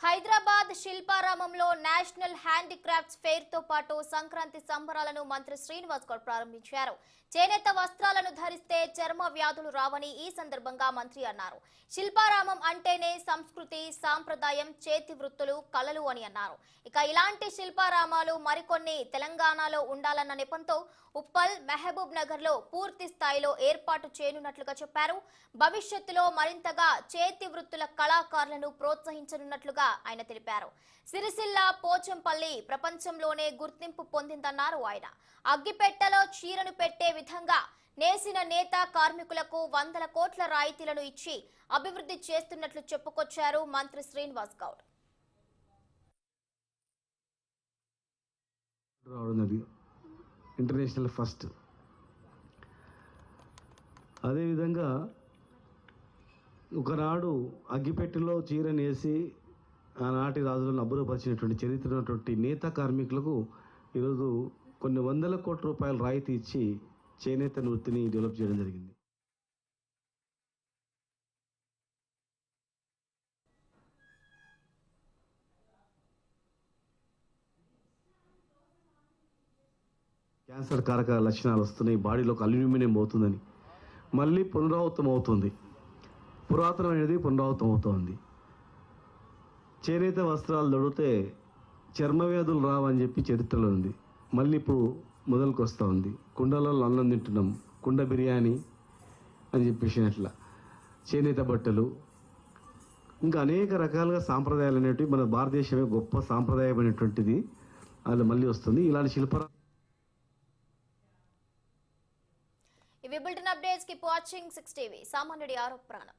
Hyderabad శిల్పారామంలో national handicrafts fair తో పాటు సంక్రాంతి సంబరాలను మంత్రి శ్రీనివాస్ గౌడ్ ప్రారంభించారు. చేనేత వస్త్రాలను ధరిస్తే చర్మ వ్యాధులు రావని ఈ సందర్భంగా మంత్రి అన్నారు. శిల్పారామం అంటేనే సంస్కృతి, సాంప్రదాయం, చేతి వృత్తులు, కళలు అని అన్నారు. ఇక ఇలాంటి శిల్పారామాలు మరికొన్ని తెలంగాణలో ఉండాలన్న నెపంతో ఉప్పల్, మహబూబ్ నగర్ లో పూర్తి స్థాయిలో ఏర్పాటు చేయనున్నట్లుగా చెప్పారు. భవిష్యత్తులో మరింతగా చేతి వృత్తుల కళాకారులను ప్రోత్సహించనున్నట్లుగా ఆయన తెలిపారు. సిరిసిల్ల, పోచంపల్లి ప్రపంచంలోనే గుర్తింపు పొందిందన్నారు ఆయన. అగ్గిపెట్టెలో చీరను పెట్టే విధంగా నేసిన నేత కార్మికులకు 100 కోట్ల రాయితీలను ఇచ్చి అభివృద్ధి చేస్తున్నట్లు చెప్పుకొచ్చారు మంత్రి శ్రీనివాస్ గౌడ్. International first. అదేవిధంగా ఒకనాడు అగ్గిపెట్టెలో చీర నేసి ఆనాటి రాజులను అబ్బురపరిచినటువంటి చరిత్ర ఉన్నటువంటి నేత కార్మికులకు ఈరోజు కొన్ని 100 కోట్ల రూపాయల రాయితీ ఇచ్చి చేనేత వృత్తిని డెవలప్ చేయడం జరిగింది. క్యాన్సర్ కారక లక్షణాలు వస్తున్నాయి, బాడీలోకి అల్యూమినియం అవుతుందని మళ్ళీ పునరావృతం అవుతుంది. పురాతనం అనేది పునరావృతం అవుతుంది. చేనేత వస్త్రాలు దొడితే చర్మ వ్యాధులు రావని చెప్పి చరిత్రలో ఉంది. మళ్ళీ ఇప్పుడు మొదలుకు వస్తూ ఉంది. కుండలలో అన్నం తింటున్నాం, కుండ బిర్యానీ అని చెప్పేసి అట్లా చేనేత బట్టలు, ఇంకా అనేక రకాలుగా సాంప్రదాయాలు అనేటివి మన భారతదేశమే గొప్ప సాంప్రదాయమైనటువంటిది అది మళ్ళీ వస్తుంది. ఇలాంటి శిల్ప ఇవి bulletin updates. Keep watching 6 TV. సామాన్యుడి ఆరోపణ.